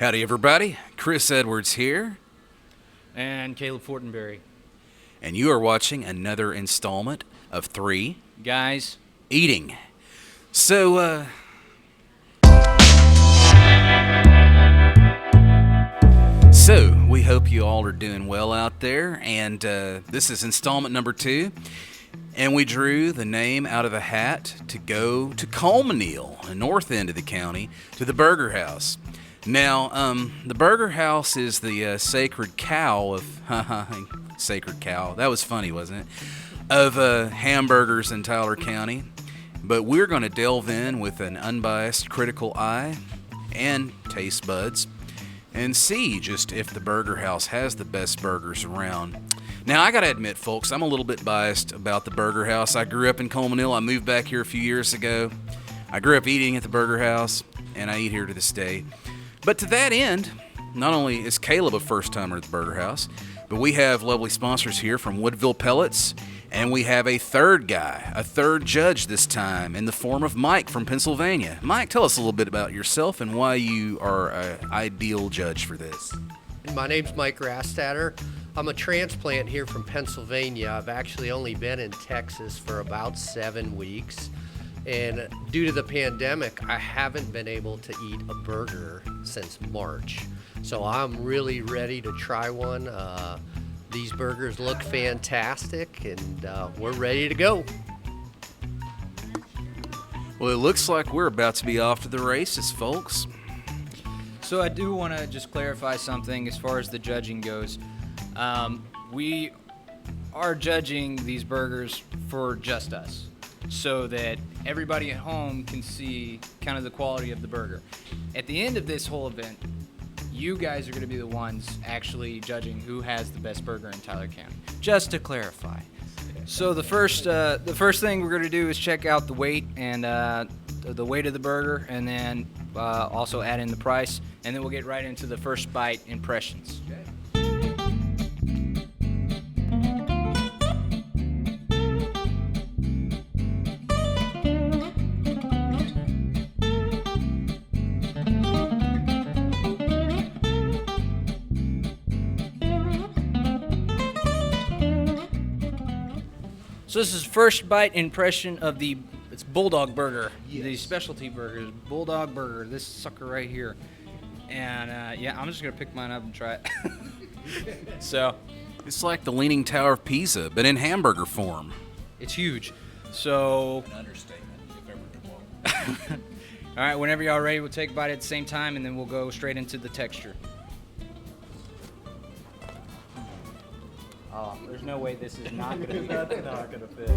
Howdy, everybody. Chris Edwards here, And Caleb Fortenberry. and you are watching another installment of 3 Guys, Eating. So, we hope you all are doing well out there, and this is installment number 2, and we drew the name out of a hat to go to Colmesneil, the north end of the county, to the Burger House. Now, the Burger House is the sacred cow of, sacred cow, that was funny, wasn't it? Of hamburgers in Tyler County. But we're going to delve in with an unbiased critical eye and taste buds and see just if the Burger House has the best burgers around. Now, I got to admit, folks, I'm a little bit biased about the Burger House. I grew up in Colmesneil. I moved back here a few years ago. I grew up eating at the Burger House, and I eat here to this day. But to that end, not only is Caleb a first-timer at the Burger House, but we have lovely sponsors here from Woodville Pellets, and we have a third guy, a third judge this time, in the form of Mike from Pennsylvania. Mike, tell us a little bit about yourself and why you are an ideal judge for this. My name's Mike Rastatter. I'm a transplant here from Pennsylvania. I've actually only been in Texas for about 7 weeks. And due to the pandemic, I haven't been able to eat a burger since March. So I'm really ready to try one. These burgers look fantastic, and we're ready to go. Well, it looks like we're about to be off to the races, folks. so I do want to just clarify something as far as the judging goes. We are judging these burgers for just us, so that everybody at home can see kind of the quality of the burger. At the end of this whole event, you guys are going to be the ones actually judging who has the best burger in Tyler County. Just to clarify. So the first thing we're going to do is check out the weight and the weight of the burger, and then also add in the price, and then we'll get right into the first bite impressions. So this is first bite impression of it's Bulldog Burger, the specialty burgers, Bulldog Burger, this sucker right here. And I'm just gonna pick mine up and try it. So It's like the Leaning Tower of Pisa, but in hamburger form. it's huge. So An understatement, if ever there was. all right, whenever y'all are ready, we'll take a bite at the same time, and then we'll go straight into the texture. Oh, there's no way this is not gonna be. That's not gonna fit.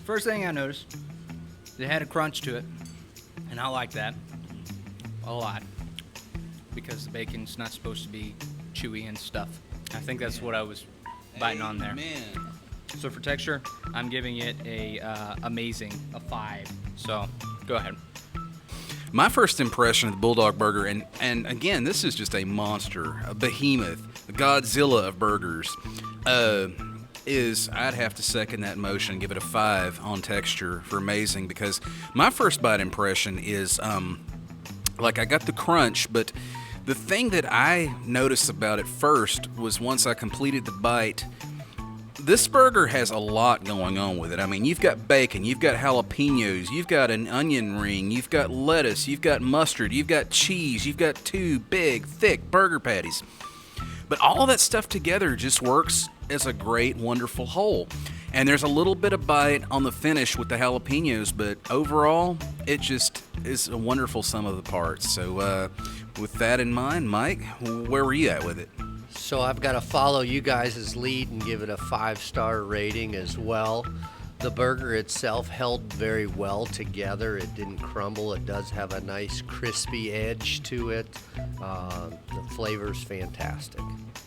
First thing I noticed, it had a crunch to it, and I like that a lot because the bacon's not supposed to be chewy and stuff. I think that's what I was biting on there. Man. So for texture, I'm giving it a amazing, a 5. So go ahead. My first impression of the Bulldog Burger, and again, this is just a monster, a behemoth, a Godzilla of burgers, is I'd have to second that motion and give it a 5 on texture for amazing, because my first bite impression is, like, I got the crunch, but the thing that I noticed about it first was once I completed the bite, this burger has a lot going on with it. I mean, you've got bacon, you've got jalapenos, you've got an onion ring, you've got lettuce, you've got mustard, you've got cheese, you've got 2 big, thick burger patties. But all that stuff together just works as a great, wonderful whole. And there's a little bit of bite on the finish with the jalapenos, but overall, it just is a wonderful sum of the parts. So with that in mind, Mike, where were you at with it? So I've got to follow you guys' lead and give it a 5-star rating as well. The burger itself held very well together. It didn't crumble. It does have a nice crispy edge to it. The flavor's fantastic.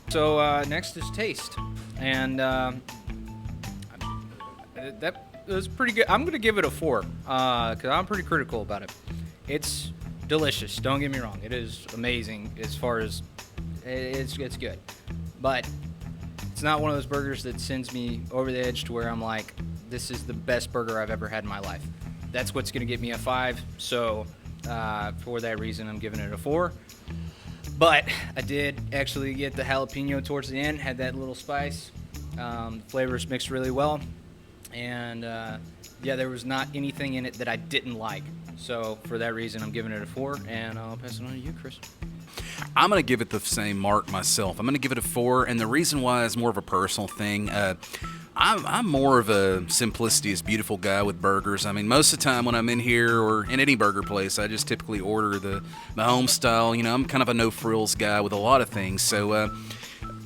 So next is taste, and that was pretty good. I'm gonna give it a 4 because I'm pretty critical about it. It's delicious. Don't get me wrong. It is amazing as far as it's good. But it's not one of those burgers that sends me over the edge to where I'm like, this is the best burger I've ever had in my life. That's what's going to get me a 5. So for that reason, I'm giving it a 4. But I did actually get the jalapeno towards the end, had that little spice. Flavors mixed really well. And yeah, there was not anything in it that I didn't like. So for that reason, I'm giving it a 4. And I'll pass it on to you, Chris. I'm going to give it the same mark myself. I'm going to give it a 4, and the reason why is more of a personal thing. I'm more of a simplicity is beautiful guy with burgers. I mean, most of the time when I'm in here or in any burger place, I just typically order the home style. You know, I'm kind of a no-frills guy with a lot of things. So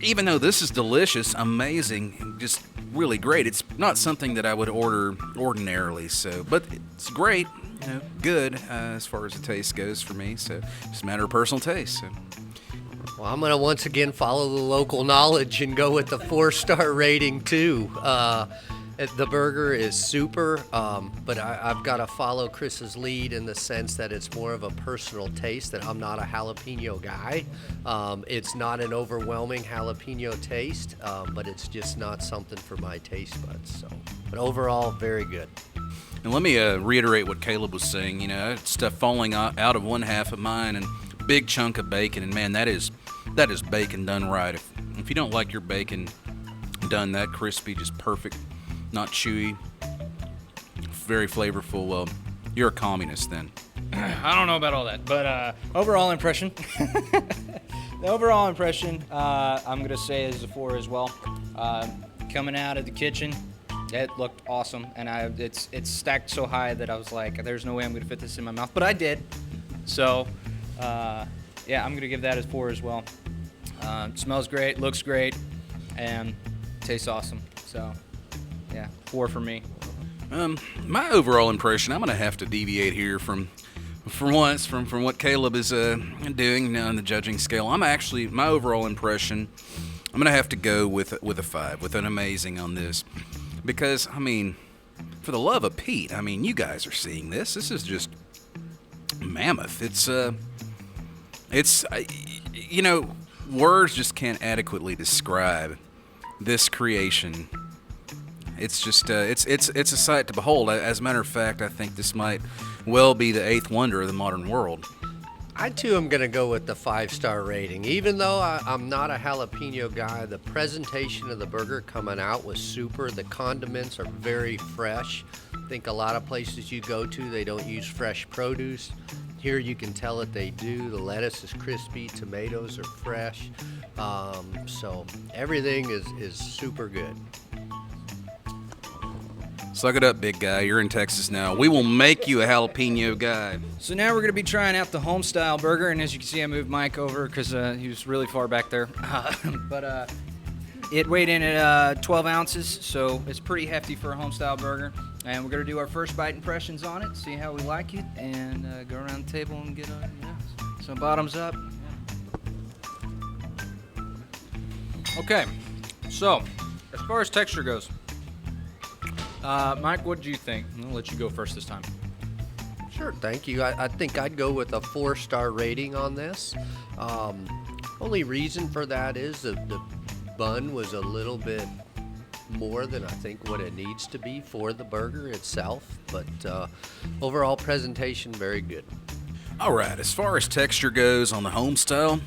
even though this is delicious, amazing, just really great, it's not something that I would order ordinarily. So, but it's great. You know, good as far as the taste goes for me. So it's a matter of personal taste. So. Well, I'm going to once again follow the local knowledge and go with the 4-star rating too. The burger is super, but I've got to follow Chris's lead in the sense that it's more of a personal taste, that I'm not a jalapeno guy. It's not an overwhelming jalapeno taste, but it's just not something for my taste buds. So, but overall, very good. And let me reiterate what Caleb was saying. You know, stuff falling out of one half of mine and big chunk of bacon, and man, that is bacon done right. If you don't like your bacon done that crispy, just perfect, not chewy, very flavorful, well, you're a communist then. I don't know about all that, but overall impression. The overall impression, I'm gonna say is a 4 as well. Coming out of the kitchen, it looked awesome, and it's stacked so high that I was like, there's no way I'm gonna fit this in my mouth, but I did. So, yeah, I'm gonna give that a 4 as well. Smells great, looks great, and tastes awesome. So, yeah, 4 for me. My overall impression, I'm gonna have to deviate here from what Caleb is doing on the judging scale. My overall impression, I'm gonna have to go with a 5, with an amazing on this, because I mean, for the love of Pete, I mean, you guys are seeing this. This is just mammoth. It's you know, words just can't adequately describe this creation. It's just it's a sight to behold. As a matter of fact, I think this might well be the 8th wonder of the modern world. I too am going to go with the 5-star rating. Even though I'm not a jalapeno guy, the presentation of the burger coming out was super. The condiments are very fresh. I think a lot of places you go to, they don't use fresh produce. Here you can tell that they do. The lettuce is crispy, tomatoes are fresh. So everything is super good. Suck it up, big guy. You're in Texas now. We will make you a jalapeno guy. So now we're going to be trying out the home-style burger, and as you can see, I moved Mike over because he was really far back there. But it weighed in at 12 ounces, so it's pretty hefty for a home-style burger. And we're going to do our first bite impressions on it, see how we like it, and go around the table and get some bottoms up. Okay, so as far as texture goes, Mike, what do you think? I'll let you go first this time. Sure, thank you. I think I'd go with a 4-star rating on this. Only reason for that is the bun was a little bit more than I think what it needs to be for the burger itself, but overall presentation, very good. All right, as far as texture goes on the home style,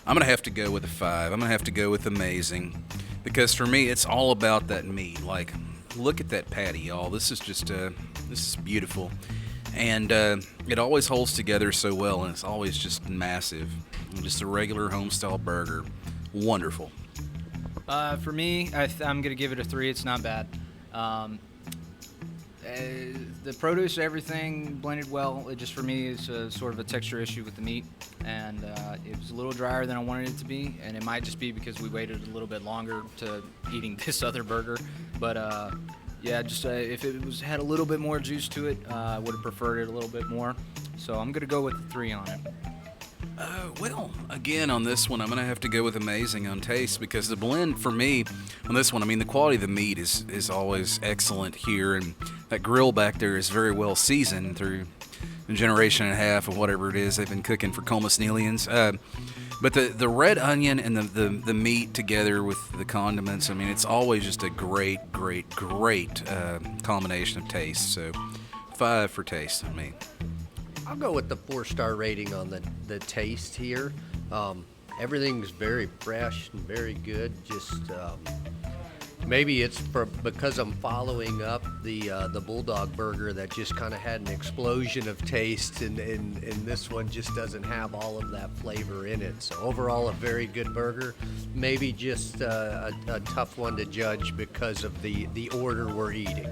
I'm going to have to go with a 5. I'm going to have to go with amazing, because for me, it's all about that meat. Like, look at that patty, y'all. This is just, this is beautiful. And it always holds together so well, and it's always just massive. Just a regular home-style burger. Wonderful. For me, I'm going to give it a 3. It's not bad. The produce, everything blended well. It just, for me, is sort of a texture issue with the meat. And it was a little drier than I wanted it to be. And it might just be because we waited a little bit longer to eating this other burger. But yeah, just if it had a little bit more juice to it, I would have preferred it a little bit more. So I'm going to go with a 3 on it. Well, again, on this one, I'm going to have to go with amazing on taste, because the blend for me on this one, I mean, the quality of the meat is always excellent here, and that grill back there is very well seasoned through a generation and a half of whatever it is they've been cooking for Colmesneilians. But the red onion and the meat together with the condiments, I mean, it's always just a great combination of taste. So 5 for taste on me. I'll go with the 4-star rating on the taste here. Everything's very fresh and very good. Just maybe it's because I'm following up the Bulldog burger that just kind of had an explosion of taste, and this one just doesn't have all of that flavor in it. So overall, a very good burger. Maybe just a tough one to judge because of the order we're eating.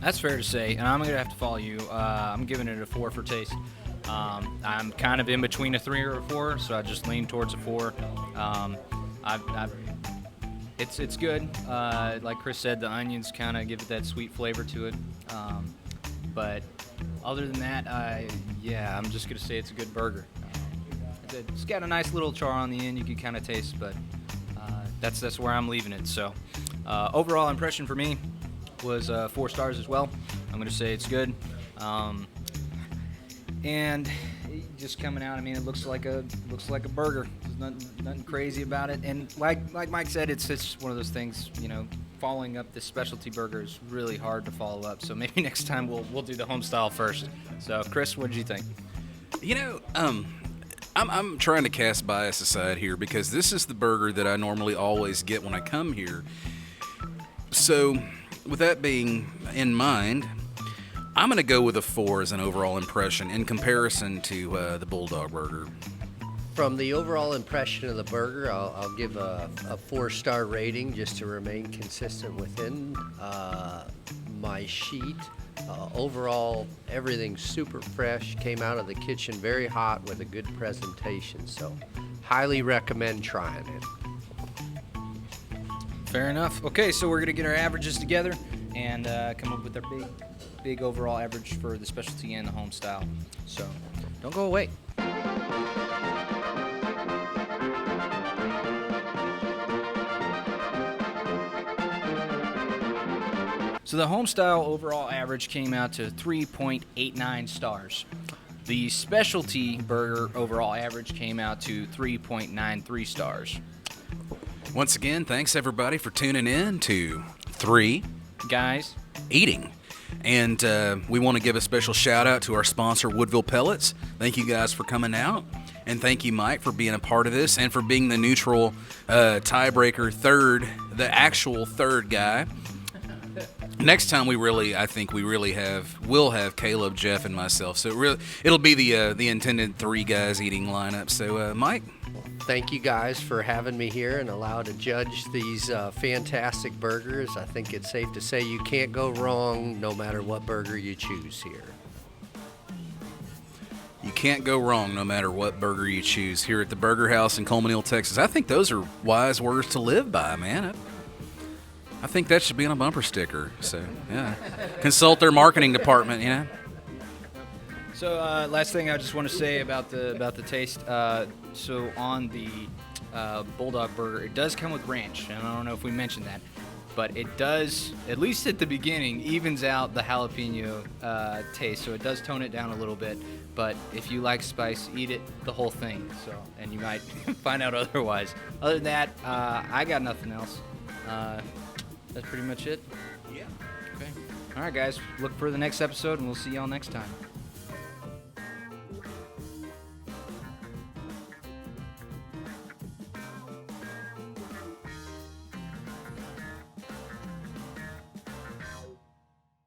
That's fair to say, and I'm going to have to follow you. I'm giving it a 4 for taste. I'm kind of in between a 3 or a 4, so I just lean towards a 4. It's good. Like Chris said, the onions kind of give it that sweet flavor to it. But other than that, I'm just going to say it's a good burger. It's got a nice little char on the end you can kind of taste, but that's where I'm leaving it. So overall impression for me was 4 stars as well. I'm going to say it's good. And just coming out, I mean, it looks like a burger. There's nothing crazy about it. And like Mike said, it's one of those things, following up this specialty burger is really hard to follow up. So maybe next time we'll do the home style first. So Chris, what did you think? I'm trying to cast bias aside here because this is the burger that I normally always get when I come here. So with that being in mind, I'm going to go with a 4 as an overall impression in comparison to the Bulldog burger. From the overall impression of the burger, I'll give a 4-star rating just to remain consistent within my sheet. Overall, everything's super fresh, came out of the kitchen very hot with a good presentation, so highly recommend trying it. Fair enough. Okay, so we're going to get our averages together and come up with our big overall average for the specialty and the home style. So don't go away. So the home style overall average came out to 3.89 stars. The specialty burger overall average came out to 3.93 stars. Once again, thanks everybody for tuning in to 3 Guys Eating. And we want to give a special shout out to our sponsor, Woodville Pellets. Thank you guys for coming out. And thank you, Mike, for being a part of this and for being the neutral tiebreaker the actual third guy. Next time we'll have Caleb, Jeff, and myself. So it'll be the intended 3 guys eating lineup. So Mike, thank you guys for having me here and allow to judge these fantastic burgers. I think it's safe to say you can't go wrong no matter what burger you choose here. You can't go wrong no matter what burger you choose here at the Burger House in Colmesneil, Texas. I think those are wise words to live by, man. I think that should be on a bumper sticker. So, yeah. Consult their marketing department, So last thing I just want to say about the taste. So on the Bulldog burger, it does come with ranch, and I don't know if we mentioned that, but it does, at least at the beginning, evens out the jalapeno taste. So it does tone it down a little bit. But if you like spice, eat it the whole thing. So, and you might find out otherwise. Other than that, I got nothing else. That's pretty much it. Yeah. Okay. All right, guys. Look for the next episode, and we'll see y'all next time.